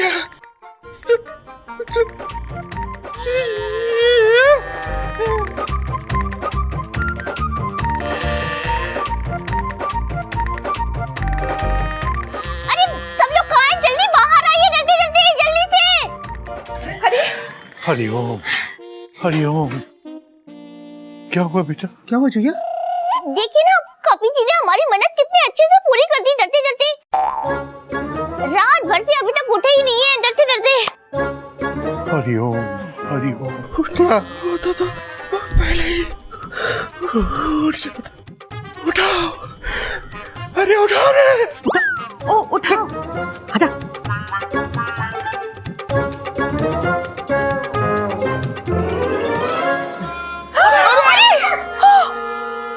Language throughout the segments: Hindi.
सब लोग कहाँ हैं? जल्दी बाहर आइए, जल्दी जल्दी से। हरिओम हरिओम। क्या हुआ बेटा? क्या हुआ चुया? देखिए ना, कपी जी ने हमारी मन्नत कितने अच्छे से पूरी कर दी, डरते डरते। रात भर से अभी तक उठे ही नहीं है, डरते डरते। हरिओम हरिओम। उठना होता तो पहले ही उठ जाता। उठाओ, अरे उठाओ रे। ओ उठाओ, आजा।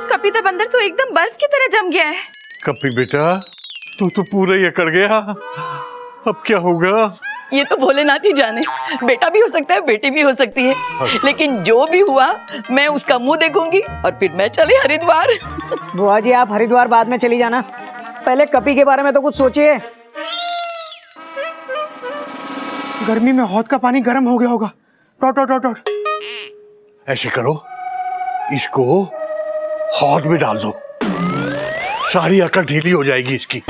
कपी दा बंदर तो एकदम बर्फ की तरह जम गया है। कपी बेटा, तू तो पूरा ही अकड़ गया। अब क्या होगा? ये तो भोलेनाथ ही जाने, बेटा भी हो सकता है, बेटी भी हो सकती है, लेकिन जो भी हुआ मैं उसका मुंह देखूंगी और फिर मैं चली हरिद्वार। बुआ जी आप हरिद्वार बाद में चली जाना, पहले कपी के बारे में तो कुछ सोचिए। गर्मी में हौद का पानी गर्म हो गया होगा। Taught taught taught. ऐसे करो, इसको हौद में डाल दो, सारी अकड़ ढीली हो जाएगी इसकी।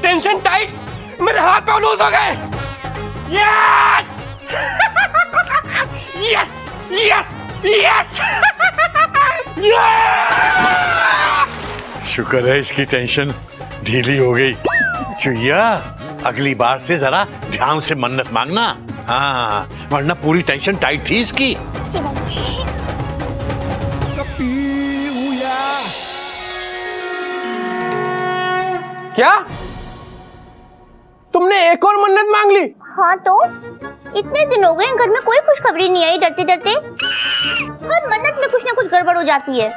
टेंशन टाइट, मेरे हाथ पे लूज हो गए। Yes yes yes. शुक्र है इसकी टेंशन ढीली हो गई। चुईया, अगली बार से जरा ध्यान से मन्नत मांगना, हाँ, वरना पूरी टेंशन टाइट थी इसकी। क्या तुमने एक और मन्नत मांग ली? हाँ तो इतने दिन हो गए घर में कोई खुशखबरी नहीं आई, डरते डरते। हर मन्नत में कुछ ना कुछ गड़बड़ हो जाती है।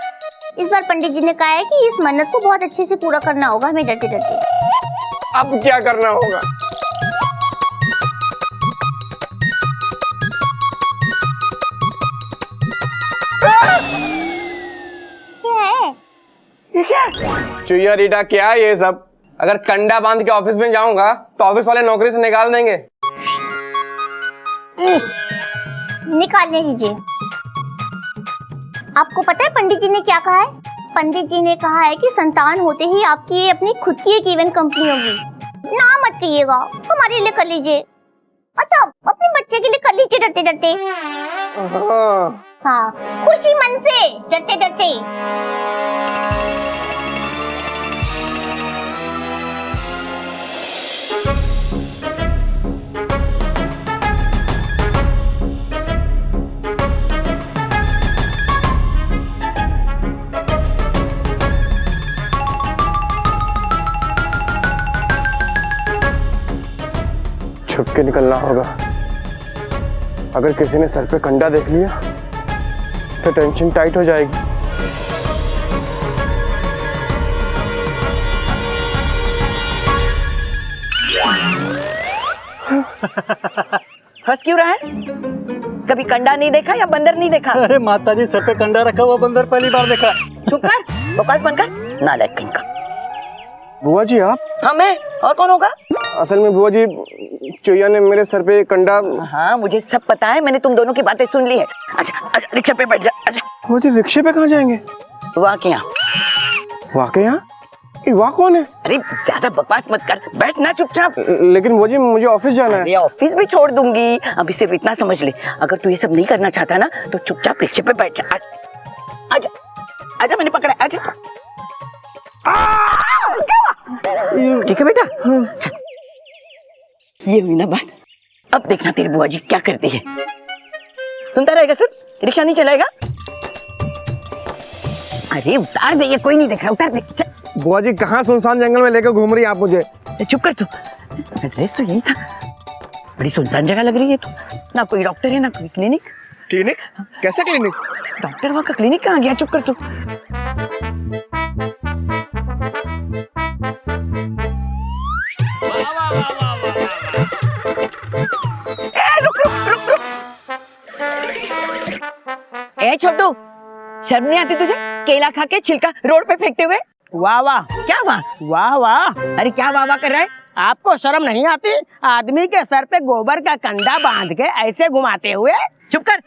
इस बार पंडित जी ने कहा है कि इस मन्नत को बहुत अच्छे से पूरा करना होगा हमें, डरते डरते। अब क्या करना होगा? क्या है ये? क्या चुईया रीटा, क्या है ये सब? अगर कंडा बांध के ऑफिस में जाऊंगा तो ऑफिस वाले नौकरी से निकाल देंगे। निकालने दीजिए। आपको पता है पंडित जी ने क्या कहा है? पंडित जी ने कहा है कि संतान होते ही आपकी ये अपनी खुद की एक इवेंट कंपनी होगी। ना मत कहिएगा, हमारे लिए कर लीजिए। अच्छा, अपने बच्चे के लिए कर लीजिए, डरते डरते। हाँ, खुशी मन से, डरते डरते। छुप के निकलना होगा। अगर किसी ने सर पे कंडा देख लिया तो टेंशन टाइट हो जाएगी। हंस क्यों रहा है? कभी कंडा नहीं देखा या बंदर नहीं देखा? अरे माता जी, सर पे कंडा रखा हुआ बंदर पहली बार देखा। चुप कर, बकवास बंद कर, नालायक कहीं का। बुआ जी आप? हाँ मैं, और कौन होगा? असल में बुआ जी, चुईया ने मेरे सर पे कंडा। हाँ मुझे सब पता है, मैंने तुम दोनों की बातें सुन ली है। अच्छा रिक्शा पे बैठ जा। अच्छा बुआ जी, रिक्शे पे कहाँ जाएंगे? वहाँ क्या? वाकई यहाँ? वहाँ कौन है? अरे ज्यादा बकवास मत कर, बैठ ना चुपचाप। लेकिन बुआ जी मुझे ऑफिस जाना है। अरे ऑफिस भी छोड़ दूंगी, अभी सिर्फ इतना समझ ले, अगर तू ये सब नहीं करना चाहता ना तो चुपचाप रिक्शे पे बैठ जा। आजा आजा, मैंने पकड़ा, आजा। ठीक है बेटा? चल, ये हुई ना बात। अब देखना तेरी बुआ जी क्या करती है। सुनता रहेगा सर, रिक्शा नहीं चलाएगा। अरे उतार दे, ये कोई नहीं देख रहा, उतार दे। चल। बुआ जी कहाँ सुनसान जंगल में लेकर घूम रही आप मुझे? चुप कर तू, एड्रेस तो यही था। बड़ी सुनसान जगह लग रही है तू। ना कोई डॉक्टर है ना कोई क्लिनिक। क्लिनिक? कैसे क्लिनिक? डॉक्टर वहाँ का क्लिनिक कहाँ गया? चुप कर तू। ए छोटू, शर्म नहीं आती तुझे? केला खा के छिलका रोड पे फेंकते हुए। वाह वाह क्या वाह? वाह वाह, अरे क्या वाह वाह कर रहा है? आपको शर्म नहीं आती? आदमी के सर पे गोबर का कंडा बांध के ऐसे घुमाते हुए। चुप कर।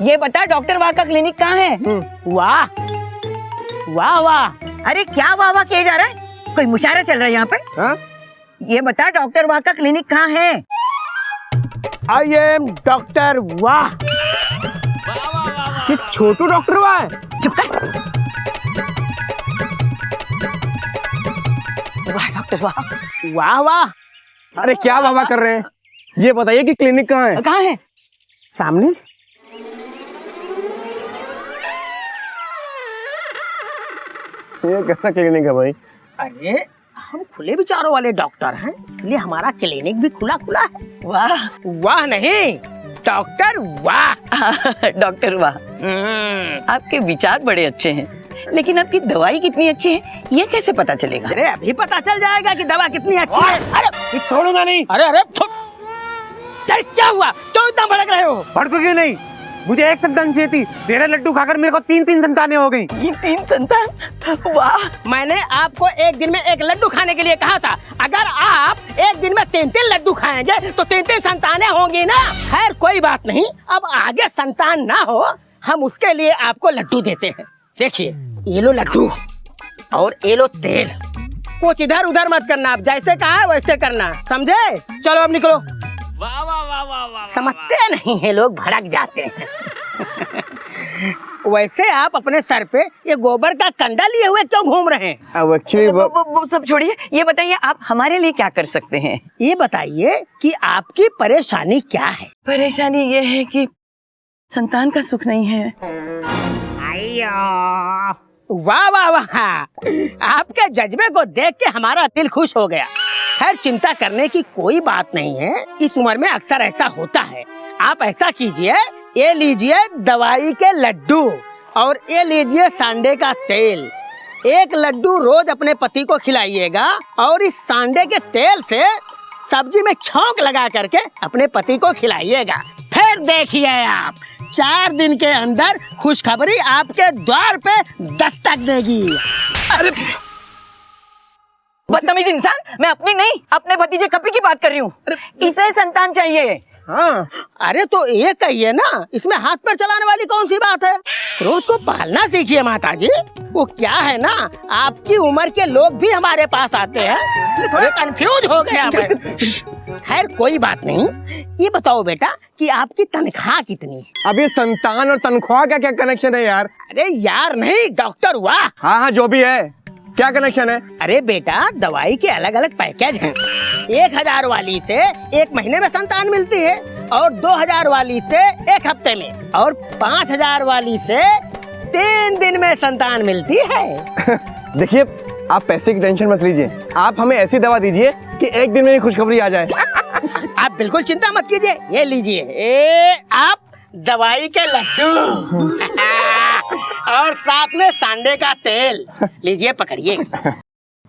ये बता डॉक्टर वाह का क्लिनिक कहाँ है? वाह वाह वाह। अरे क्या वाह वाह किया जा रहा है? कोई मुशायरा चल रहा है यहाँ पे? हाँ? ये बता डॉक्टर वाह का क्लिनिक कहाँ है? आई एम डॉक्टर वाह। ये छोटू डॉक्टर वाह है? चुप कर। वाह डॉक्टर वाह। वाह वाह। अरे क्या वाह वाह कर रहे हैं? ये बताइए कि क्लिनिक कहाँ है? कहाँ है? सामने। ये कैसा क्लिनिक है भाई? अरे हम खुले विचारों वाले डॉक्टर हैं, इसलिए हमारा क्लिनिक भी खुला खुला है। वाह। वाह नहीं, डॉक्टर वाह। डॉक्टर वाह, आपके विचार बड़े अच्छे हैं, लेकिन आपकी दवाई कितनी अच्छी है ये कैसे पता चलेगा? अरे अभी पता चल जाएगा कि दवा कितनी अच्छी है। अरे छोड़ूंगा नहीं। अरे अरे अरे क्या हुआ? क्यों इतना भड़क रहे हो? भड़कोगे नहीं, मुझे एक संतान चाहिए थी। तेरे लड्डू खाकर मेरे को तीन संतानें हो गई। ये 3 संतान? वाह। मैंने आपको एक दिन में एक लड्डू खाने के लिए कहा था। अगर आप एक दिन में 3 लड्डू खाएंगे तो 3 संतानें होंगी ना। खैर कोई बात नहीं, अब आगे संतान ना हो हम उसके लिए आपको लड्डू देते हैं। देखिए ये लो लड्डू और ये लो तेल। कुछ इधर उधर मत करना, आप जैसे कहा है वैसे करना, समझे? चलो अब निकलो। समझते नहीं है लोग, भड़क जाते हैं। वैसे आप अपने सर पे ये गोबर का कंडा लिए हुए क्यों घूम रहे हैं? अब एक्चुअली वो सब छोड़िए, ये बताइए आप हमारे लिए क्या कर सकते हैं? ये बताइए कि आपकी परेशानी क्या है? परेशानी ये है कि संतान का सुख नहीं है। वाह वाह वाह, आपके जज्बे को देख के हमारा दिल खुश हो गया। खैर चिंता करने की कोई बात नहीं है, इस उम्र में अक्सर ऐसा होता है। आप ऐसा कीजिए, ये लीजिए दवाई के लड्डू और ये लीजिए सांडे का तेल। एक लड्डू रोज अपने पति को खिलाइएगा और इस सांडे के तेल से सब्जी में छौंक लगा करके अपने पति को खिलाइएगा। फिर देखिए आप 4 दिन के अंदर खुशखबरी आपके द्वार पे दस्तक देगी। अरे बदतमीज इंसान, मैं अपनी नहीं अपने भतीजे कपी की बात कर रही हूँ। इसे संतान चाहिए। हाँ, अरे तो ये कहिए ना, इसमें हाथ पर चलाने वाली कौन सी बात है? क्रोध को पालना सीखिए माताजी। वो क्या है ना, आपकी उम्र के लोग भी हमारे पास आते हैं, थोड़ा कंफ्यूज हो गया मैं। खैर कोई बात नहीं, ये बताओ बेटा कि आपकी तनख्वाह कितनी है? अब ये संतान और तनख्वाह का क्या कनेक्शन है यार? अरे यार नहीं, डॉक्टर वाह। हाँ हाँ जो भी है, क्या कनेक्शन है? अरे बेटा दवाई के अलग अलग पैकेज हैं। 1000 वाली से 1 महीने में संतान मिलती है, और 2000 वाली से 1 हफ्ते में, और 5000 वाली से 3 दिन में संतान मिलती है। देखिए आप पैसे की टेंशन मत लीजिए, आप हमें ऐसी दवा दीजिए कि एक दिन में ही खुशखबरी आ जाए। आप बिल्कुल चिंता मत कीजिए, ये लीजिए, ये आप दवाई के लड्डू और साथ में सांडे का तेल लीजिए, पकड़िए।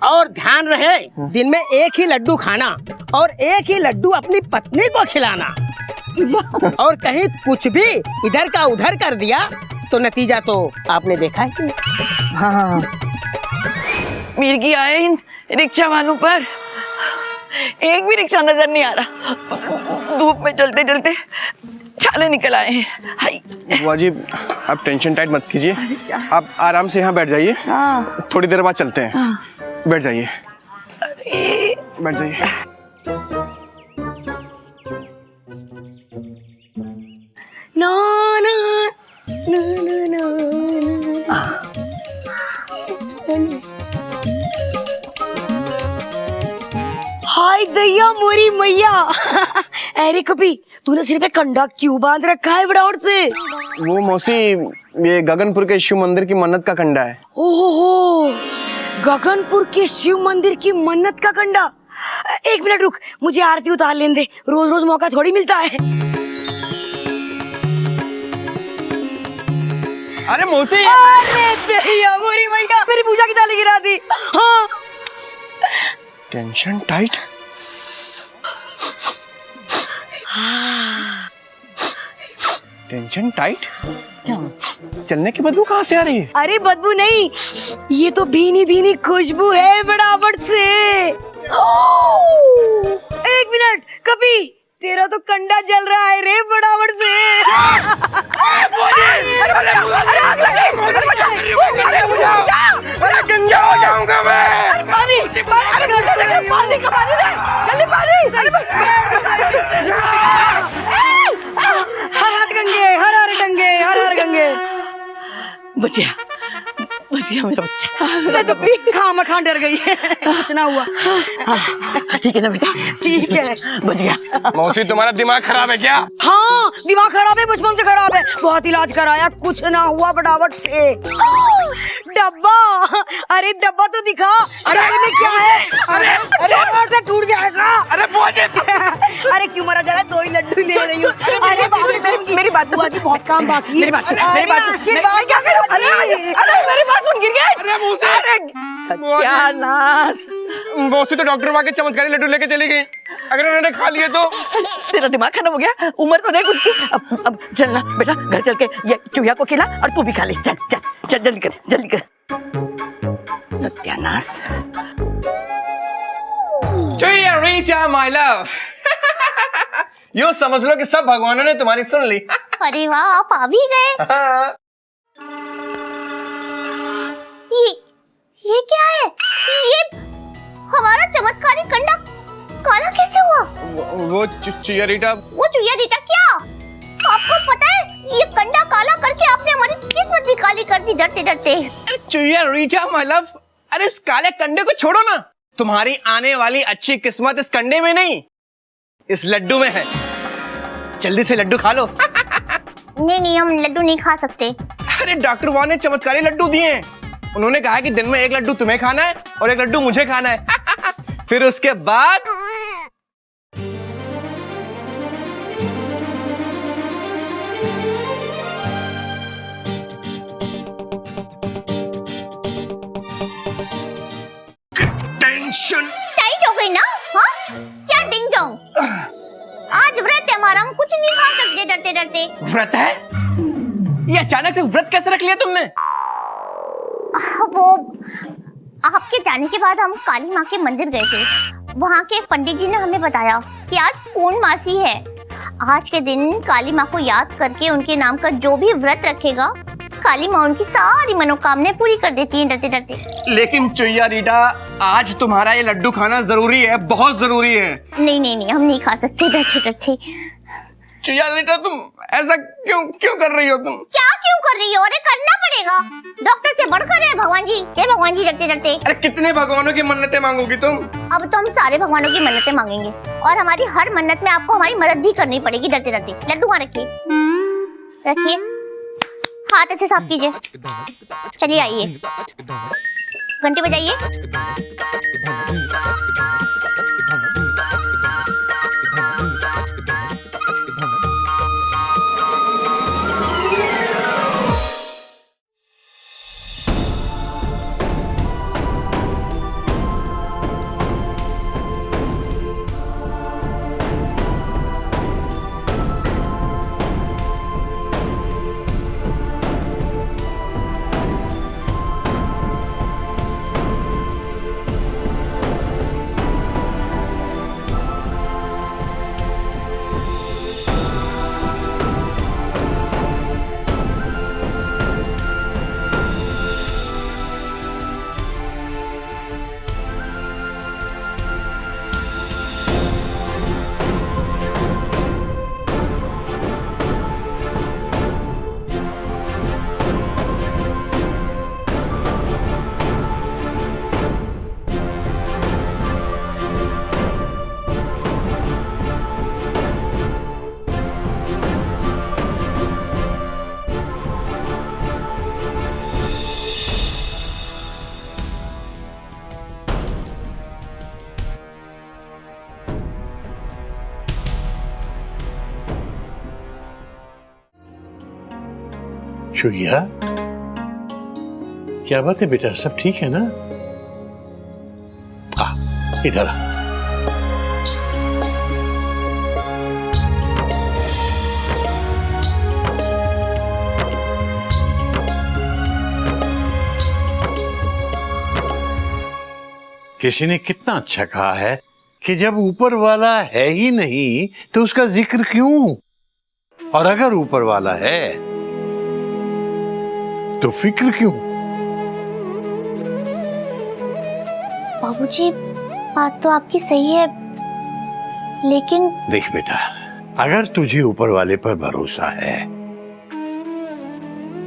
और ध्यान रहे दिन में 1 ही लड्डू खाना और 1 ही लड्डू अपनी पत्नी को खिलाना। और कहीं कुछ भी इधर का उधर कर दिया तो नतीजा तो आपने देखा है कि नहीं? हाँ। मिर्गी आए इन रिक्शा वालों पर, एक भी रिक्शा नजर नहीं आ रहा। धूप में चलते चलते छाले निकल आए हैं। हाय। बुआ जी आप टेंशन टाइट मत कीजिए, आप आराम से यहाँ बैठ जाइए, थोड़ी देर बाद चलते हैं। बैठ जाइए, बैठ जाइए। ना ना ना ना ना ना। हाय दैया मोरी मैया। अरे कभी तूने सिर पे कंडा क्यों बांध रखा है बड़ौर से? वो मौसी ये गगनपुर के शिव मंदिर की मन्नत का कंडा है। ओहो, गगनपुर के शिव मंदिर की मन्नत का कंडा। एक मिनट रुक, मुझे आरती उतार लेने दे, रोज रोज मौका थोड़ी मिलता है। अरे मौसी, अरे भैया, मोरी भैया, मेरी पूजा की थाली गिरा दी। हाँ, टेंशन टाइट। Tension tight? चलने की बदबू कहाँ से आ रही है? अरे बदबू नहीं, ये तो भीनी भीनी खुशबू है बड़ाबड़ से। एक मिनट, कभी तेरा तो कंडा जल रहा है रे बड़ाबड़ से। गंजा हो जाऊंगा मैं। पानी का पानी दे, जल्दी हर हर गंगे, हर हर गंगे, हर हर गंगे। बचिया मेरा बच्चा। मैं तो खामा खां डर गई है, कुछ ना हुआ। ठीक है ना बेटा? ठीक है। बच गया। मौसी, तुम्हारा दिमाग खराब है क्या? हाँ, दिमाग खराब है, बचपन से खराब है, बहुत इलाज कराया, कुछ ना हुआ फटाफट से। डब्बा, अरे डब्बा तो दिखा, डब्बे में क्या है? अरे से टूट जाएगा। अरे पहुंचे। अरे क्यों मरा जा रहा है, 2 ही लड्डू ले रही हूँ। अरे बाप रे, मेरी बात बुआ जी बहुत काम बाकी है। मेरी बात क्या करूं? अरे मेरी बात सुन, गिर गए। अरे मौसी, सत्यानाश। मौसी तो डॉक्टर वहाँ के चमत्कारी लड्डू लेके चली गई, अगर उन्होंने खा लिए तो। तेरा दिमाग खराब हो गया, उम्र तो देख उसकी। अब चलना बेटा, घर चल के ये चूहिया को खिला और तू भी खा ले। चल चल चल, जल्दी कर। सत्यानाश। Chuiya Rita my love. यूं समझ लो कि सब भगवानों ने तुम्हारी सुन ली। अरे वाह, आप आ भी गए। ये क्या है? ये हमारा चमत्कारी कंडा काला कैसे हुआ? वो चुईया रीटा। वो चुईया रीटा क्या? आपको पता है, ये कंडा काला करके आपने हमारी किस्मत भी काली कर दी डरते डरते। चुईया रीटा माय लव, अरे इस काले कंडे को छोड़ो ना। तुम्हारी आने वाली अच्छी किस्मत इस कंडे में नहीं, इस लड्डू में है। जल्दी से लड्डू खा लो। नहीं, हम लड्डू नहीं खा सकते। अरे डॉक्टर वॉन ने चमत्कारी लड्डू दिए हैं। उन्होंने कहा कि दिन में 1 लड्डू तुम्हें खाना है और 1 लड्डू मुझे खाना है। फिर उसके बाद टेंशन टाइट हो गई ना? हाँ, क्या डिंग डोंग। आज व्रत है हमारा, हम कुछ नहीं खा सकते डरते डरते। व्रत है? ये अचानक से व्रत कैसे रख लिया तुमने? वो आपके जाने के बाद हम काली माँ के मंदिर गए थे। वहाँ के पंडित जी ने हमें बताया कि आज पूर्णमासी है। आज के दिन काली माँ को याद करके उनके नाम का जो भी व्रत रखेगा, काली माँ उनकी सारी मनोकामनाएं पूरी कर देती हैं डरते डरते। लेकिन चुईया रीटा, आज तुम्हारा ये लड्डू खाना जरूरी है, बहुत जरूरी है। नहीं, हम नहीं खा सकते डरते डरते। चुईया रीटा, तुम ऐसा क्यों कर रही हो? तुम क्या क्यों कर रही हो? अरे करना पड़ेगा, डॉक्टर से बढ़कर है भगवान जी। जय भगवान जी डरते डरते। अरे कितने भगवानों की मन्नतें मांगोगी तुम? अब तो हम सारे भगवानों की मन्नतें मांगेंगे और हमारी हर मन्नत में आपको हमारी मदद भी करनी पड़ेगी डरते डरते। लड्डू वहाँ रखिए, हाथ ऐसे साफ कीजिए। चलिए आइए, घंटी बजाइए। चुईया, क्या बात है बेटा, सब ठीक है ना? इधर आ। किसी ने कितना अच्छा कहा है कि जब ऊपर वाला है ही नहीं तो उसका जिक्र क्यों, और अगर ऊपर वाला है तो फिक्र क्यों? बाबूजी, बात तो आपकी सही है, लेकिन देख बेटा, अगर तुझे ऊपर वाले पर भरोसा है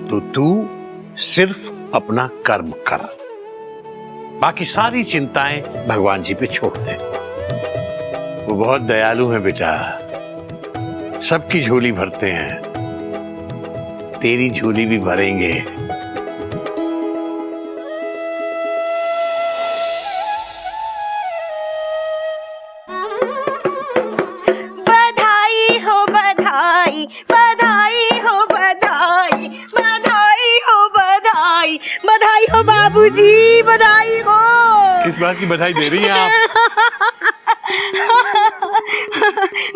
तो तू सिर्फ अपना कर्म कर, बाकी सारी चिंताएं भगवान जी पे छोड़ दे। वो बहुत दयालु हैं बेटा, सबकी झोली भरते हैं, तेरी झोली भी भरेंगे। बधाई हो बधाई, बधाई हो बधाई, बधाई हो बधाई, बधाई हो बाबूजी, बधाई हो। किस बात की बधाई दे रही हैं आप?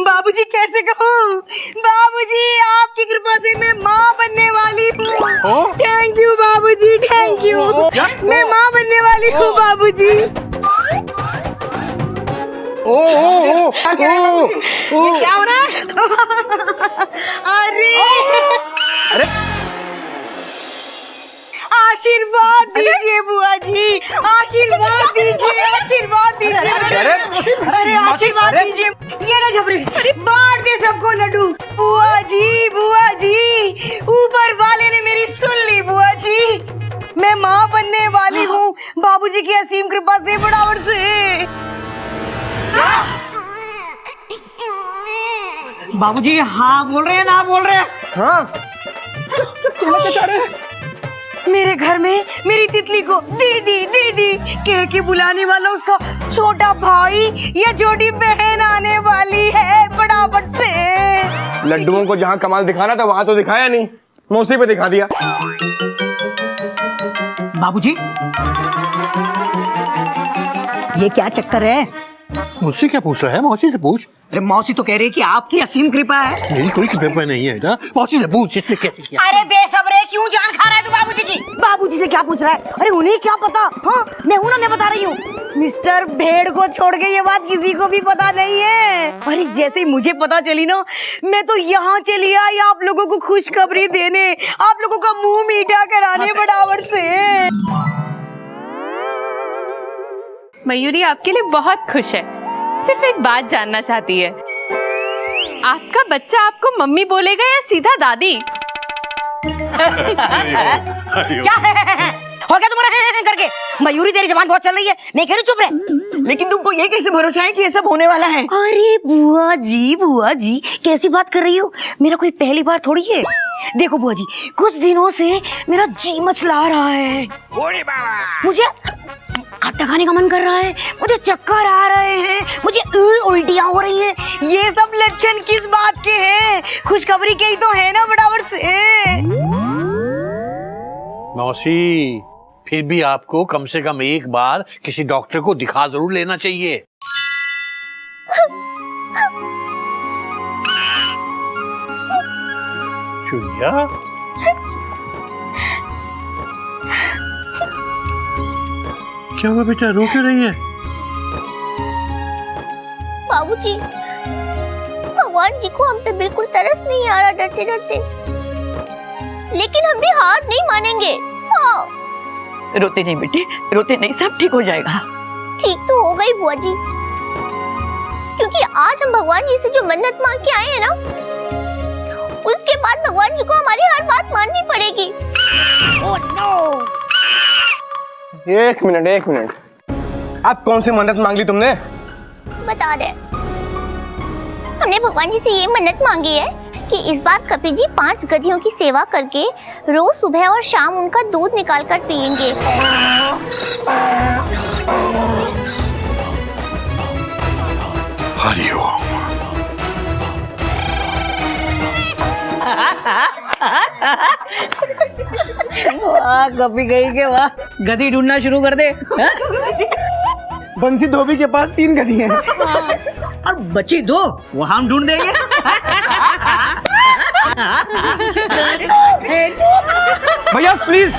बाबूजी कैसे कहूँ, बाबूजी आपकी कृपा से मैं माँ बनने वाली हूँ। थैंक यू बाबूजी, थैंक यू। मैं माँ बनने वाली हूँ बाबूजी। क्या हो रहा है? अरे आशीर्वाद दीजिए बुआ जी, आशीर्वाद दीजिए, आशीर्वाद दीजिए। अरे आशीर्वाद दीजिए, ये ना झपरी, अरे बांट दे सबको लड्डू। बुआ जी, ऊपर वाले ने मेरी सुन ली बुआ जी, मैं माँ बनने वाली हूँ बाबूजी की असीम कृपा से, बड़ावर से। बाबूजी हाँ बोल रहे हैं ना बोल रहे हैं? हाँ, क्या चाह रहे हैं? मेरे घर में मेरी तितली को दीदी दीदी कह के बुलाने वाला उसका छोटा भाई या छोटी बहन आने वाली है फटाफट से। लड्डुओं को जहाँ कमाल दिखाना था वहां तो दिखाया नहीं, मौसी पे दिखा दिया। बाबूजी ये क्या चक्कर है? मुझसे क्या पूछ रहा है? मौसी से पूछ। अरे मौसी तो कह रही है कि आपकी असीम कृपा है। मेरी कोई कृपा नहीं है बेटा, मौसी से पूछ इसने कैसे किया। अरे बेसब्रे, क्यों जान खा रहा है तू बाबूजी की? बाबूजी से क्या पूछ रहा है? अरे उन्हें क्या पता? हाँ मैं हूँ ना, मैं बता रही हूँ। मिस्टर भेड़ को छोड़ के ये बात किसी को भी पता नहीं है। अरे जैसे ही मुझे पता चली ना, मैं तो यहाँ चली आई आप लोगों को खुशखबरी देने, आप लोगों का मुंह मीठा कराने बराबर से। मयूरी आपके लिए बहुत खुश है, सिर्फ एक बात जानना चाहती है, आपका बच्चा आपको मम्मी बोलेगा या सीधा दादी? क्या है? हो गया तुम्हारा है करके? मयूरी तेरी जबान बहुत चल रही है, मैं कह रही चुप रहे। लेकिन तुमको ये कैसे भरोसा है कि ये सब होने वाला है? अरे बुआ जी कैसी बात कर रही हो? मेरा कोई पहली बार थोड़ी है। देखो बुआ जी, कुछ दिनों से मेरा जी मचला रहा है, मुझे खट्टा खाने का मन कर रहा है, मुझे चक्कर आ रहे हैं, मुझे उल्टियां हो रही हैं। ये सब लक्षण किस बात के हैं? खुशखबरी के ही तो है ना बराबर से। मौसी, फिर भी आपको कम से कम एक बार किसी डॉक्टर को दिखा जरूर लेना चाहिए। चुईया, क्या हुआ बेटा, रो क्यों रही है? बाबूजी, भगवान जी को हम पे बिल्कुल तरस नहीं आ रहा डरते डरते, लेकिन हम भी हार नहीं मानेंगे। हाँ। रोते नहीं बेटे, रोते नहीं, सब ठीक हो जाएगा। ठीक तो हो गई बुआ जी, क्योंकि आज हम भगवान जी से जो मन्नत मांग के आए हैं ना, उसके बाद भगवान जी को हमारी हर बात माननी पड़ेगी। Oh no! एक मिनट, अब कौन सी मन्नत मांग ली तुमने? बता दे। हमने भगवान जी से ये मन्नत मांगी है कि इस बार कपिल जी 5 गधियों की सेवा करके रोज सुबह और शाम उनका दूध निकाल कर पियेंगे। हरिओम। वाह कभी गई के वाह, गधी ढूंढना शुरू कर दे। बंसी धोबी के पास 3 गधी हैं। और बची 2 वो हम ढूंढ देंगे। भैया प्लीज।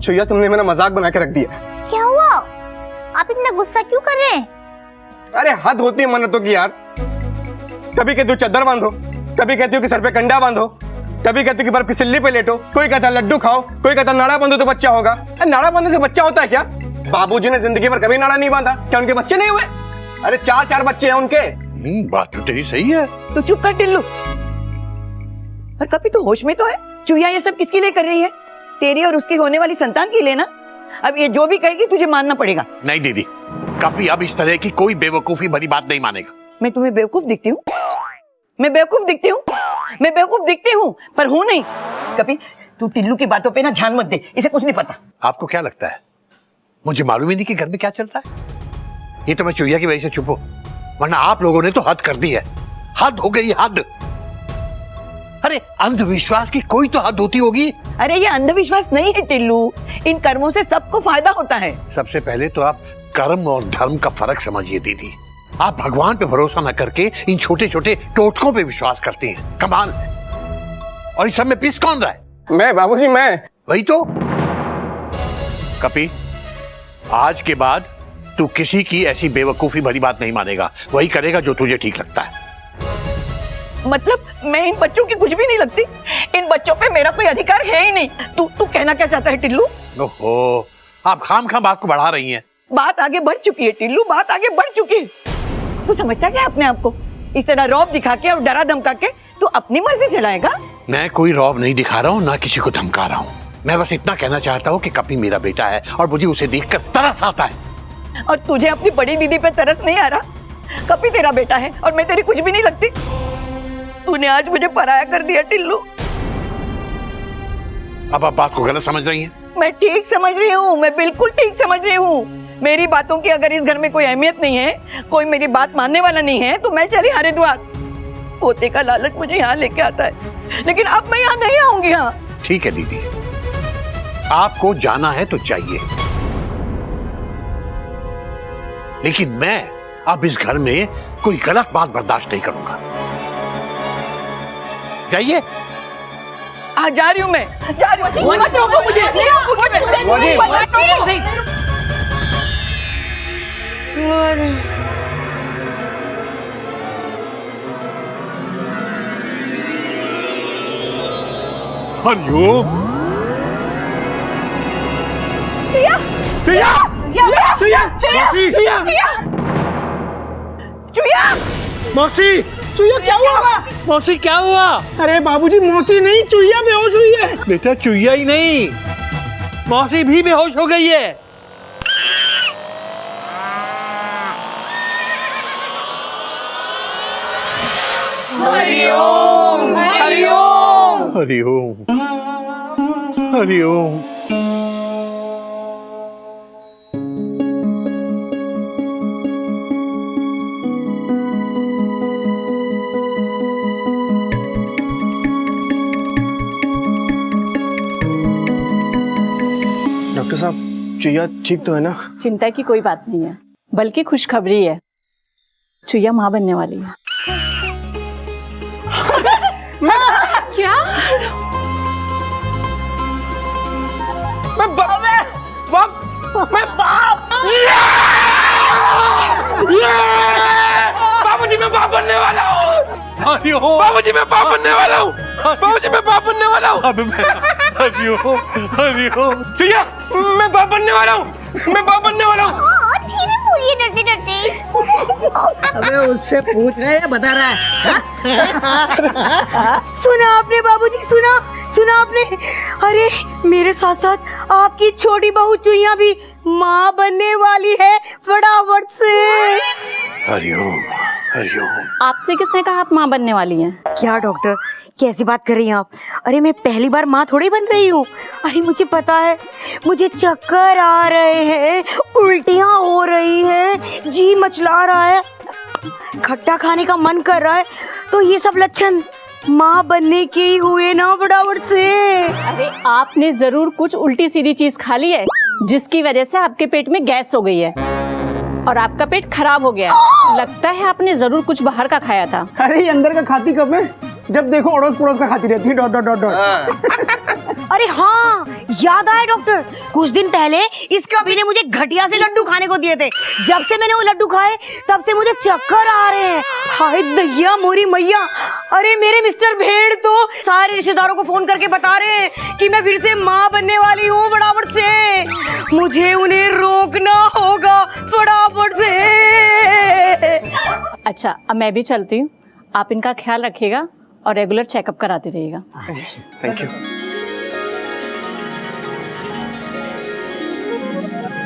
चुईया तुमने मेरा मजाक बना के रख दिया। क्या हुआ? आप इतना गुस्सा क्यों कर रहे हैं? अरे हद होती है मन्नतों की यार। कभी कहती हो चद्दर बांधो, कभी कहती हो कि सर पे कंडा बांधो, कभी कहती हो कि बर्फ की सिल्ली पे लेटो, कोई कहता है लड्डू खाओ, कोई कहता है नाड़ा बांधो तो बच्चा होगा। नाड़ा बांधने से बच्चा होता है क्या? बाबूजी ने जिंदगी भर कभी नाड़ा नहीं बांधा, क्या उनके बच्चे नहीं हुए? अरे 4 बच्चे हैं उनके। बात तो तेरी सही है। तो चुप कर टिल्लू। और कभी तो होश में तो है। चुईया ये सब किसके लिए कर रही है? तेरी और उसकी होने वाली संतान के लिए ना। अब ये जो भी कहेगी तुझे मानना पड़ेगा। नहीं दीदी, कभी अब इस तरह की कोई बेवकूफी भरी बात नहीं मानेगा। मैं तुम्हें बेवकूफ दिखती हूँ? मैं बेवकूफ दिखती हूँ? मैं बेवकूफ दिखती हूँ पर हूँ नहीं। कभी तू टिल्लू की बातों पे ना ध्यान मत दे, इसे कुछ नहीं पता। आपको क्या लगता है मुझे मालूम ही नहीं कि घर में क्या चल रहा है? ये तो मैं चुईया की वजह से चुप हूं, वरना आप लोगों ने तो हद कर दी है। हद हो गई, हद। अरे अंधविश्वास की कोई तो हद होती होगी। अरे ये अंधविश्वास नहीं है टिल्लू, इन कर्मों से सबको फायदा होता है। सबसे पहले तो आप कर्म और धर्म का फर्क समझिए दीदी। आप भगवान पे भरोसा न करके इन छोटे छोटे टोटकों पे विश्वास करती हैं। कमाल। और इस सब में पिस कौन रहा है? मैं बाबूजी, मैं। वही तो। कपी, आज के बाद तू किसी की ऐसी बेवकूफी भरी बात नहीं मानेगा। वही करेगा जो तुझे ठीक लगता है। मतलब मैं इन बच्चों की कुछ भी नहीं लगती? इन बच्चों पे मेरा कोई अधिकार है ही नहीं। तू कहना क्या चाहता है टिल्लू? ओहो, आप खाम बात को बढ़ा रही हैं। बात आगे बढ़ चुकी है टिल्लू, बात आगे बढ़ चुकी है। तू समझता क्या अपने आप को? इस तरह रौब दिखा के और डरा धमका के तू अपनी मर्जी चलाएगा? मैं कोई रौब नहीं दिखा रहा हूँ, ना किसी को धमका रहा हूँ। मैं बस इतना कहना चाहता हूँ कि कपी मेरा बेटा है और मुझे उसे देखकर तरस आता है। और तुझे अपनी बड़ी दीदी पे तरस नहीं आ रहा? कपी तेरा बेटा है और मैं तेरी कुछ भी नहीं लगती। तूने आज मुझे पराया कर दिया टिल्लू। अब आप बात को गलत समझ रही हैं। मैं ठीक समझ रही हूँ, मैं बिल्कुल ठीक समझ रही हूँ। मेरी बातों की अगर इस घर में कोई अहमियत नहीं है, कोई मेरी बात मानने वाला नहीं है, तो मैं चली हरिद्वार। पोते का लालच मुझे यहाँ लेके आता है, लेकिन अब मैं यहाँ नहीं आऊंगी। यहाँ ठीक है दीदी, आपको जाना है तो चाहिए, लेकिन मैं अब इस घर में कोई गलत बात बर्दाश्त नहीं करूंगा। जाइए। जा रही हूँ मैं, जा रही हूँ। मत रोको मुझे। हरिओम। मौसी, चुईया क्या हुआ? मौसी क्या हुआ? अरे बाबूजी, मौसी नहीं, चुईया बेहोश हुई है। बेटा चुईया ही नहीं, मौसी भी बेहोश हो गई है। हरिओम हरिओम हरिओम हरिओम। डॉक्टर साहब, चुईया ठीक तो है ना? चिंता की कोई बात नहीं है, बल्कि खुशखबरी है। चुईया माँ बनने वाली है। क्या? बाबूजी मैं बाप बनने वाला हूँ। बाबूजी मैं बाप बनने वाला हूँ। बाबूजी मैं बाप बनने वाला हूँ। चुईया, मैं बाप बनने वाला हूँ। मैं बाप बनने वाला हूँ। धीरे बोलिए, डरते डरते। अबे उससे पूछ रहे हैं, बता रहा है। सुना आपने बाबूजी, सुना आपने? अरे मेरे साथ साथ आपकी छोटी बहू चुईया भी माँ बनने वाली है फटाफट से। हरिओम हरिओम। आपसे किसने कहा आप माँ बनने वाली हैं? क्या डॉक्टर, कैसी बात कर रही हैं आप? अरे मैं पहली बार माँ थोड़ी बन रही हूँ। अरे मुझे पता है, मुझे चक्कर आ रहे हैं, उल्टियाँ हो रही हैं, जी मचला रहा है, खट्टा खाने का मन कर रहा है, तो ये सब लक्षण माँ बनने के ही हुए ना फटाफट से। अरे आपने जरूर कुछ उल्टी सीधी चीज खा ली है जिसकी वजह से आपके पेट में गैस हो गई है और आपका पेट खराब हो गया है। लगता है आपने जरूर कुछ बाहर का खाया था। अरे ये अंदर का खाती कब है, जब देखो अड़ोस पड़ोस का खाती रहती है। Dot dot dot dot. अरे हाँ, याद आया डॉक्टर, कुछ दिन पहले इस कभी ने मुझे घटिया से लड्डू खाने को दिए थे। जब से मैंने वो लड्डू खाए तब से मुझे चक्कर आ रहे हैं। हाय दैया मोरी मैया। अरे मेरे मिस्टर भेड़ तो सारे रिश्तेदारों को फोन करके बता रहे हैं कि मैं फिर से माँ बनने वाली हूँ फटाफट से। मुझे उन्हें रोकना होगा फटाफट से। अच्छा अब मैं भी चलती हूँ, आप इनका ख्याल रखिएगा और रेगुलर चेकअप कराते रहिएगा। Thank you.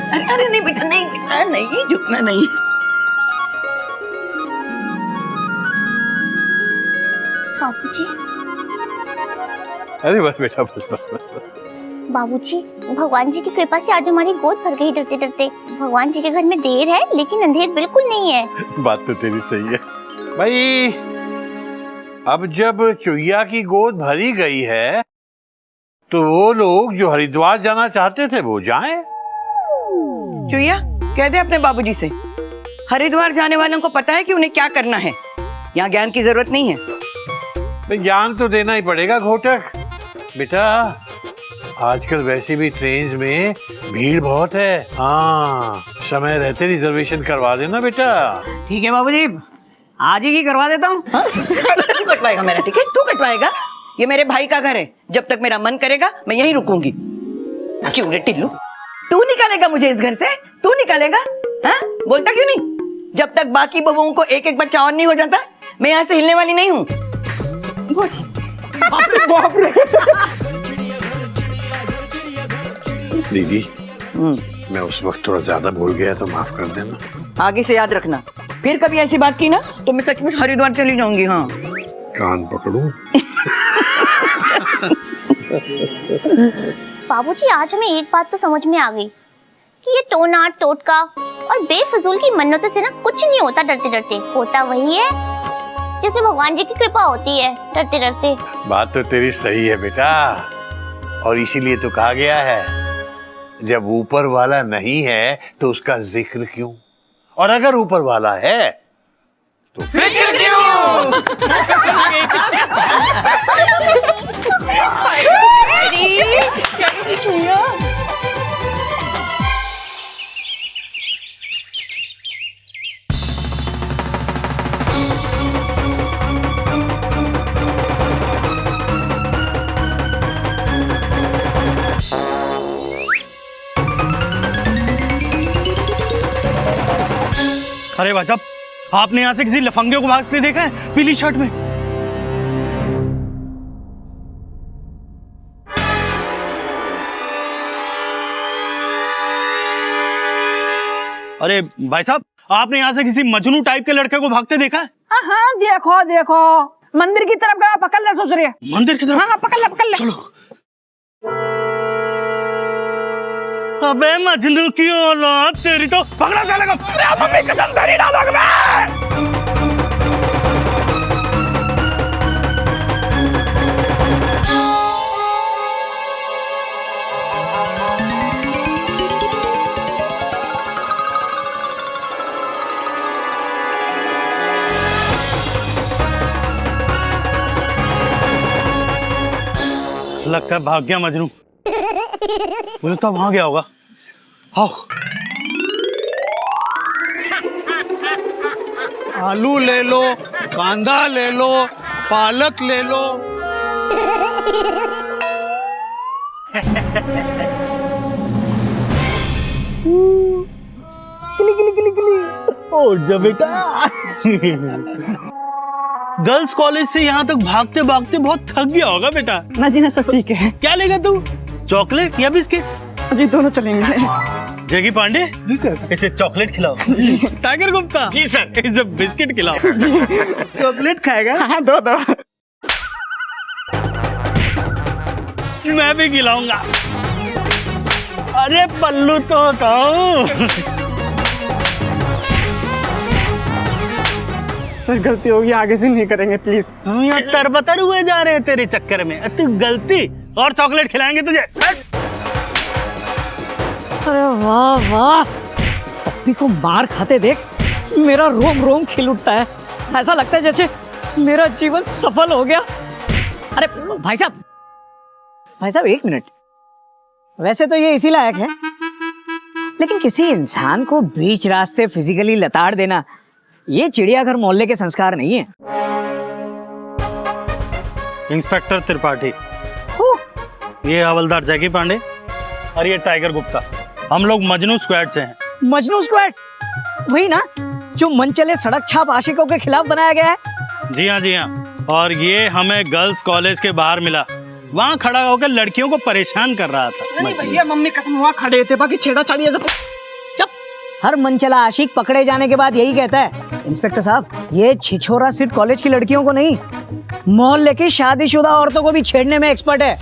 अरे अरे नहीं बेटा, नहीं बेटा, नहीं झुकना नहीं। बाबूजी, अरे बस बेटा, बस बस बस बस। बाबूजी, भगवान जी की कृपा से आज हमारी गोद भर गई डरते डरते। भगवान जी के घर में देर है लेकिन अंधेर बिल्कुल नहीं है। बात तो तेरी सही है भाई। अब जब चुईया की गोद भरी गई है तो वो लोग जो हरिद्वार जाना चाहते थे वो जाएं। चुईया, कह दे अपने बाबूजी से, हरिद्वार जाने वालों को पता है कि उन्हें क्या करना है। यहाँ ज्ञान की जरूरत नहीं है। भाई ज्ञान तो देना ही पड़ेगा घोटक। बेटा आजकल वैसे भी ट्रेन में भीड़ बहुत है। हाँ, समय रहते रिजर्वेशन करवा देना बेटा। ठीक है बाबूजी, आज ही करवा देता हूँ। तू कटवाएगा मेरा टिकट? तू कटवाएगा? ये मेरे भाई का घर है, जब तक मेरा मन करेगा मैं यहीं रुकूंगी। क्यों रे टिल्लू, तू निकालेगा मुझे इस घर से? तू निकालेगा? हाँ, बोलता क्यों नहीं? जब तक बाकी बहुओं को एक एक बच्चा और नहीं हो जाता मैं यहाँ से हिलने वाली नहीं हूँ। बाप रे। दीदी, मैं उस वक्त थोड़ा ज्यादा भूल गया तो माफ कर देना। आगे से याद रखना, फिर कभी ऐसी बात की ना तो मैं सचमुच हरिद्वार चली जाऊंगी। हाँ, कान पकड़ूं? बाबूजी, आज हमें एक बात तो समझ में आ गई कि ये टोना टोटका और बेफजूल की मन्नतों से ना कुछ नहीं होता डरते डरते। होता वही है जिसमें भगवान जी की कृपा होती है डरते डरते। बात तो तेरी सही है बेटा, और इसीलिए तो कहा गया है जब ऊपर वाला नहीं है तो उसका जिक्र क्यों, और अगर ऊपर वाला है तो फिक्र क्यों। अरे भाई साहब, आपने यहाँ से किसी लफंगे को भागते देखा है पीली शर्ट में? अरे भाई साहब, आपने यहाँ से किसी मजनू टाइप के लड़के को भागते देखा है? हाँ देखो देखो, मंदिर की तरफ गया, पकड़ ले सोच रही है। मंदिर की तरफ? हाँ पकड़ ले। चलो। अबे मजनू की औलाद तेरी तो पकड़ा चलेगा। मम्मी कसम तेरी डालोगे मैं। लगता है भाग गया मजनू। मुझे तो वहां गया होगा। हाँ, आलू ले लो, कांदा ले लो, पालक ले लो। और जा बेटा। गर्ल्स कॉलेज से यहाँ तक भागते भागते बहुत थक गया होगा बेटा। ना जी ना, सब ठीक है। क्या लेगा तू, चॉकलेट या बिस्किट? जी दोनों चलेंगे। जगी पांडे जी सर, इसे चॉकलेट खिलाओ। टाइगर गुप्ता जी सर, इसे बिस्किट खिलाओ। चॉकलेट खाएगा? हाँ दो। मैं भी खिलाऊंगा। अरे पल्लू तो हटाओ। सर गलती होगी, आगे से नहीं करेंगे प्लीज। हम यहाँ तरबतर हुए जा रहे हैं तेरे चक्कर में। तू गलती और चॉकलेट खिलाएंगे तुझे। अरे वाह वाह, पप्पी को मार खाते देख मेरा रोम रोम खिल उठता है। ऐसा लगता है जैसे मेरा जीवन सफल हो गया। अरे भाई साहब एक मिनट, वैसे तो ये इसी लायक है, लेकिन किसी इंसान को बीच रास्ते फिजिकली लताड़ देना ये चिड़ियाघर मोहल्ले के संस्कार नहीं है। इंस्पेक्टर त्रिपाठी, ये हवलदार जैकी पांडे और ये टाइगर गुप्ता, हम लोग मजनू स्क्वाड से हैं। मजनू स्क्वाड वही ना जो मनचले सड़क छाप आशिकों के खिलाफ बनाया गया है? जी हाँ, और ये हमें गर्ल्स कॉलेज के बाहर मिला। वहाँ खड़ा होकर लड़कियों को परेशान कर रहा था। भैया मम्मी कसम वहाँ खड़े थे, बाकी छेड़ाछाड़ी ऐसा चुप। हर मनचला आशिक पकड़े जाने के बाद यही कहता है, इंस्पेक्टर साहब ये छिछोरा सिर्फ कॉलेज की लड़कियों को नहीं, मोहल्ले की शादीशुदा औरतों को भी छेड़ने में एक्सपर्ट है।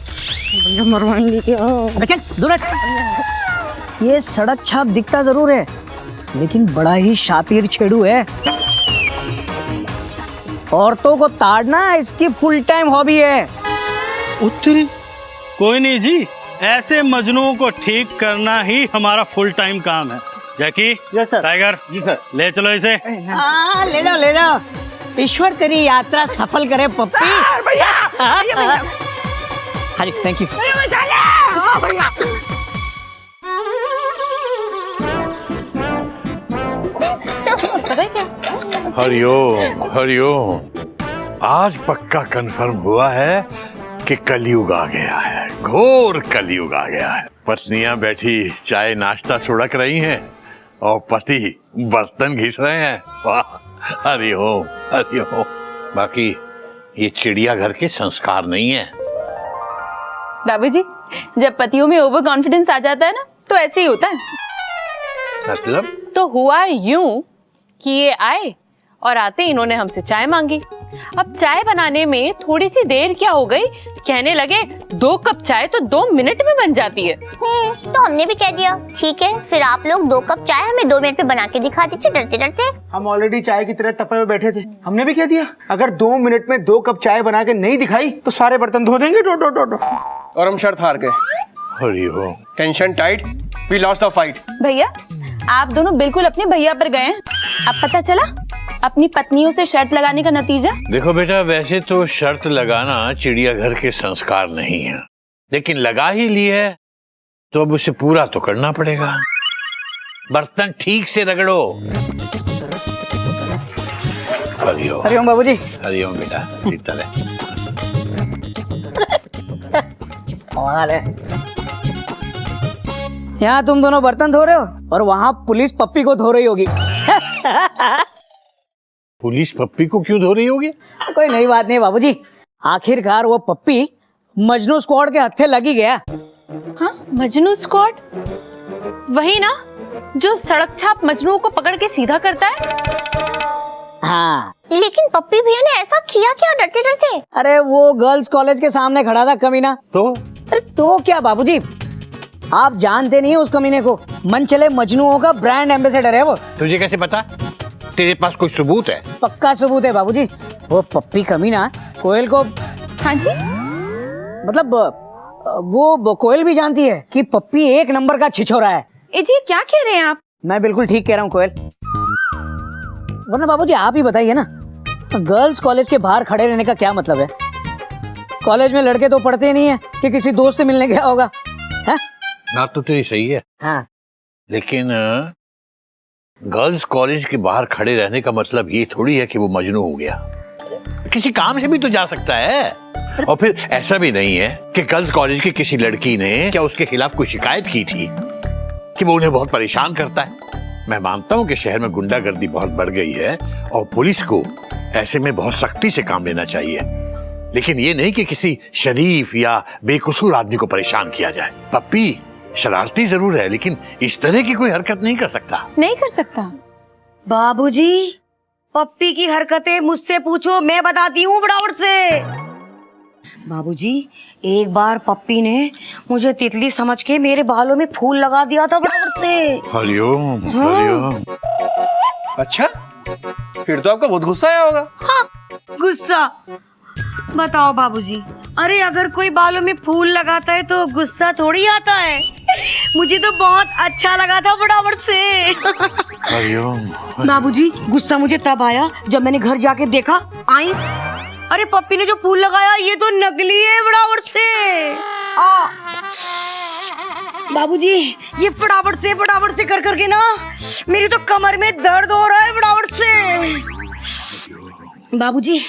चल दूर हट। ये सड़क छाप दिखता जरूर है, लेकिन बड़ा ही शातिर छेड़ू है। औरतों को ताड़ना इसकी फुल टाइम हॉबी है। उत्तरी कोई नहीं जी, ऐसे मजनुओं को ठीक करना ही हमारा फुल टाइम काम है। जैकी, यस सर। टाइगर, जी सर। ले चलो इसे। ले जाओ। ईश्वर तेरी यात्रा सफल करे पप्पी। भैया हाँ जी, थैंक यू। हरिओम हरिओम। आज पक्का कंफर्म हुआ है कि कलयुग आ गया है, घोर कलयुग आ गया है। पत्नियां बैठी चाय नाश्ता सुड़क रही हैं और पति बर्तन घिस रहे हैं। वाह, हरिओम हरिओम। बाकी ये चिड़ियाघर के संस्कार नहीं है। बाबूजी, जब पतियों में ओवर कॉन्फिडेंस आ जाता है ना, तो ऐसे ही होता है। मतलब? तो हुआ यूं कि ये आए और आते इन्होंने हमसे चाय मांगी। अब चाय बनाने में थोड़ी सी देर क्या हो गई, कहने लगे 2 कप चाय तो 2 मिनट में बन जाती है। तो हमने भी कह दिया ठीक है, फिर आप लोग 2 कप चाय हमें 2 मिनट में बना के दिखा दीजिए, डरते डरते। हम ऑलरेडी चाय की तरह तपे हुए बैठे थे, हमने भी कह दिया अगर 2 मिनट में 2 कप चाय बना के नहीं दिखाई तो सारे बर्तन धो देंगे। डो। और हम शर्त हार गए। Hariom. Tension tight, we lost the fight. भैया, आप दोनों बिल्कुल अपने भैया पर गए हैं। अब पता चला अपनी पत्नियों से शर्त लगाने का नतीजा। देखो बेटा, वैसे तो शर्त लगाना चिड़ियाघर के संस्कार नहीं है, लेकिन लगा ही ली है तो अब उसे पूरा तो करना पड़ेगा। बर्तन ठीक से रगड़ो। हरिओम। हरिओम बाबूजी। हरिओम बेटा, शीतल है। यहाँ तुम दोनों बर्तन धो रहे हो और वहाँ पुलिस पप्पी को धो रही होगी। पुलिस पप्पी को क्यों धो रही होगी? कोई नई बात नहीं बाबूजी, आखिरकार वो पप्पी मजनू स्क्वाड के हत्थे लगी गया। हाँ, मजनू स्क्वाड, वही ना जो सड़क छाप मजनुओं को पकड़ के सीधा करता है। हाँ, लेकिन पप्पी भैया ने ऐसा किया क्या डरते डरते? अरे वो गर्ल्स कॉलेज के सामने खड़ा था कमीना। तो? अरे तो क्या बाबूजी, आप जानते नहीं उस कमीने को। मनचले मजनुओं का ब्रांड एम्बेसडर है वो। तुझे कैसे पता? तेरे पास कोई सबूत है? पक्का सबूत है बाबूजी। वो पप्पी कमीना कोयल को, हाँ जी, मतलब वो कोयल भी जानती है कि पप्पी 1 नंबर का छिछोरा है। ए जी, क्या कह रहे हैं आप? मैं बिल्कुल ठीक कह रहा हूँ कोयल। वरना बाबूजी आप ही बताइए ना, गर्ल्स कॉलेज के बाहर खड़े रहने का क्या मतलब है? कॉलेज में लड़के तो पढ़ते नहीं है कि किसी दोस्त से मिलने गया होगा है? बात तो तेरी सही है। हाँ, लेकिन गर्ल्स कॉलेज के बाहर खड़े रहने का मतलब ये थोड़ी है कि वो मजनू हो गया। किसी काम से भी तो जा सकता है। और फिर ऐसा भी नहीं है कि गर्ल्स कॉलेज की किसी लड़की ने क्या उसके खिलाफ कोई शिकायत की थी कि वो उन्हें बहुत परेशान करता है। मैं मानता हूँ कि शहर में गुंडागर्दी बहुत बढ़ गई है और पुलिस को ऐसे में बहुत सख्ती से काम लेना चाहिए, लेकिन ये नहीं कि किसी शरीफ या बेकसूर आदमी को परेशान किया जाए। पप्पी शरारती जरूर है, लेकिन इस तरह की कोई हरकत नहीं कर सकता। नहीं कर सकता। बाबूजी, पप्पी की हरकतें मुझसे पूछो, मैं बताती हूँ फटाफट से। बाबूजी, एक बार पप्पी ने मुझे तितली समझ के मेरे बालों में फूल लगा दिया था फटाफट से। हरिओम हरिओम। अच्छा, फिर तो आपका बहुत गुस्सा आया होगा। गुस्सा? बताओ बाबूजी, अरे अगर कोई बालों में फूल लगाता है तो गुस्सा थोड़ी आता है। मुझे तो बहुत अच्छा लगा था फटाफट से। हरिओम। बाबूजी, गुस्सा मुझे तब आया जब मैंने घर जाके देखा, आई अरे पप्पी ने जो फूल लगाया ये तो नकली है फटाफट से। बाबूजी, ये फटाफट से कर करके ना मेरी तो कमर में दर्द हो रहा है फटाफट से। बाबूजी,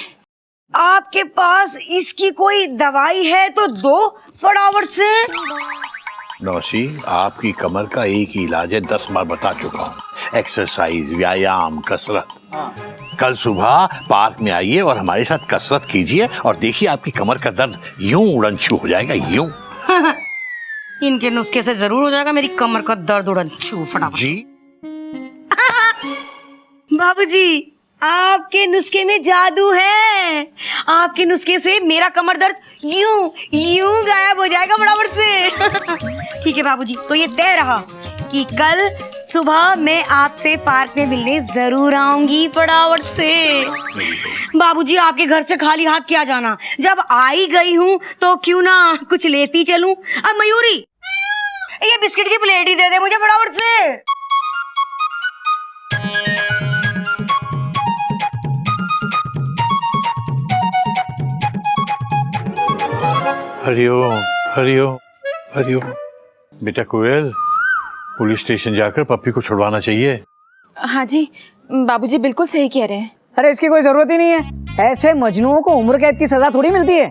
आपके पास इसकी कोई दवाई है तो दो फटाफट से। नौसी, आपकी कमर का एक ही इलाज है, 10 बार बता चुका हूँ। एक्सरसाइज, व्यायाम, कसरत। कल सुबह पार्क में आइए और हमारे साथ कसरत कीजिए और देखिए आपकी कमर का दर्द यूं उड़नछू हो जाएगा, यूं। इनके नुस्खे से जरूर हो जाएगा मेरी कमर का दर्द उड़नछू फटाफट। जी बाबूजी, आपके नुस्खे में जादू है। आपके नुस्खे से मेरा कमर दर्द यूं गायब हो जाएगा फटाफट से। ठीक है बाबूजी, तो ये तय रहा कि कल सुबह मैं आपसे पार्क में मिलने जरूर आऊंगी फटाफट से। बाबूजी, आपके घर से खाली हाथ क्या जाना, जब आई गई हूँ तो क्यों ना कुछ लेती चलूं। अब मयूरी, ये बिस्किट की प्लेट ही दे दे मुझे फटाफट से। हरिओम, हरिओम, हरिओम। बेटा कोयल, पुलिस स्टेशन जाकर पप्पी को छुड़वाना चाहिए। हाँ जी, बाबूजी बिल्कुल सही कह रहे हैं। अरे इसकी कोई जरूरत ही नहीं है। ऐसे मजनुओं को उम्र कैद की सजा थोड़ी मिलती है।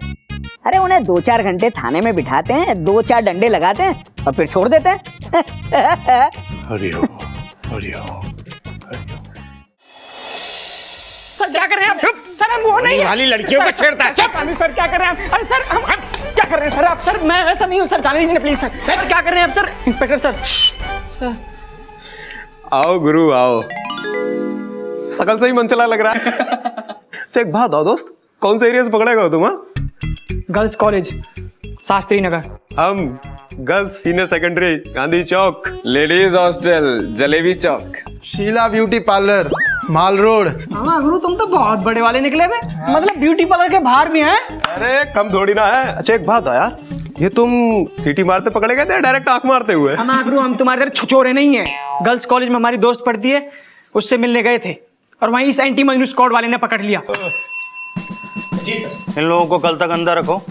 अरे उन्हें 2-4 घंटे थाने में बिठाते हैं, 2-4 डंडे लगाते हैं और फिर छोड़ देते हैं। हरिओम, हरिओम। सर क्या कर रहे हैं आप? सर हम वो नहीं वाली लड़कियों को छेड़ता है। चुप। सर क्या कर रहे हैं? अरे सर हम क्या कर रहे हैं सर आप? सर मैं ऐसा नहीं हूँ सर, जाने दीजिए प्लीज सर। सर क्या कर रहे हैं आप? Sir inspector sir. सर आओ गुरु आओ, सकल से ही मन चला लग रहा है। अच्छा एक बात आओ दोस्त, कौन सा एरिया से पकड़ेगा हो तुम? Girls college, Shastri Nagar. हम गर्ल्स सीनियर सेकेंडरी, गांधी चौक। लेडीज हॉस्टल, जलेबी चौक। शीला ब्यूटी पार्लर, माल रोड। हाँ गुरु, तुम तो बहुत बड़े वाले निकले बे। मतलब ब्यूटी पार्लर के बाहर भी हैं? अरे कम थोड़ी ना है। अच्छा एक बात आया, ये तुम सीटी मारते पकड़े गए थे डायरेक्ट आंख मारते हुए? गुरु, हम तुम्हारे इधर छुचोरे नहीं है। गर्ल्स कॉलेज में हमारी दोस्त पढ़ती है, उससे मिलने गए थे और वहीं इस एंटी मजनू स्क्वाड वाले ने पकड़ लिया। जी सर। इन लोगों को कल तक अंदर रखो,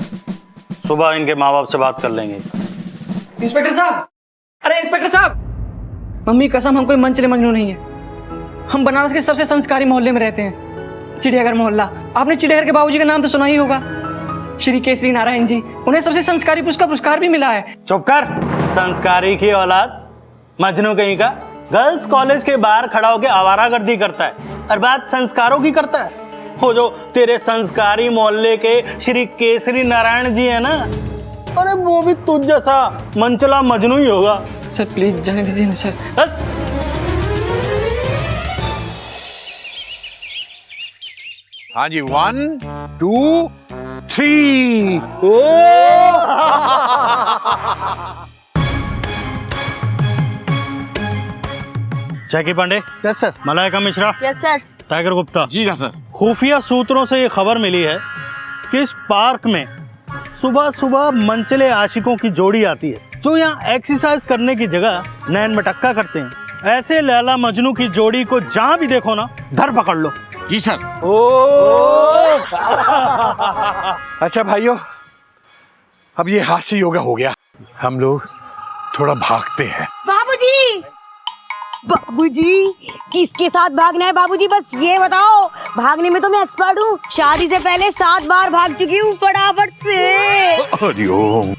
सुबह इनके माँ बाप से बात कर लेंगे। इंस्पेक्टर साहब, अरे इंस्पेक्टर साहब, मम्मी कसम हम कोई मनचले मजनू नहीं है। हम बनारस के सबसे संस्कारी मोहल्ले में रहते हैं, चिड़ियाघर मोहल्ला। आपने चिड़ियाघर के बाबूजी का नाम तो सुना ही होगा, श्री केसरी नारायण जी। उन्हें सबसे संस्कारी पुरस्कार भी मिला है। चुप कर, संस्कारी की औलाद, मजनू कहीं का। गर्ल्स कॉलेज के बाहर खड़ा होकर आवारागर्दी करता है और बात संस्कारों की करता है। वो जो तेरे संस्कारी मोहल्ले के श्री केसरी नारायण जी है ना, अरे वो भी तुझ जैसा मनचला मजनू ही होगा। सर प्लीज जाने दीजिए ना सर। हाँ जी, 1 2 3। Jackie Pandey. Yes sir. Malaika Mishra. Yes sir. Tiger Gupta. जी सर। खुफिया सूत्रों से ये खबर मिली है कि इस पार्क में सुबह सुबह मनचले आशिकों की जोड़ी आती है जो यहाँ एक्सरसाइज करने की जगह नैन मटक्का करते हैं। ऐसे लैला मजनू की जोड़ी को जहाँ भी देखो ना, धर पकड़ लो। जी सर। अच्छा भाइयों, अब ये हास्य योगा हो गया, हम लोग थोड़ा भागते हैं। बाबूजी, बाबूजी किसके साथ भागना है बाबूजी, बस ये बताओ। भागने में तो मैं एक्सपर्ट हूँ, शादी से पहले 7 बार भाग चुकी हूँ फटाफट से। हरिओम।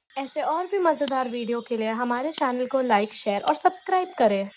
ऐसे और भी मजेदार वीडियो के लिए हमारे चैनल को लाइक, शेयर और सब्सक्राइब करें।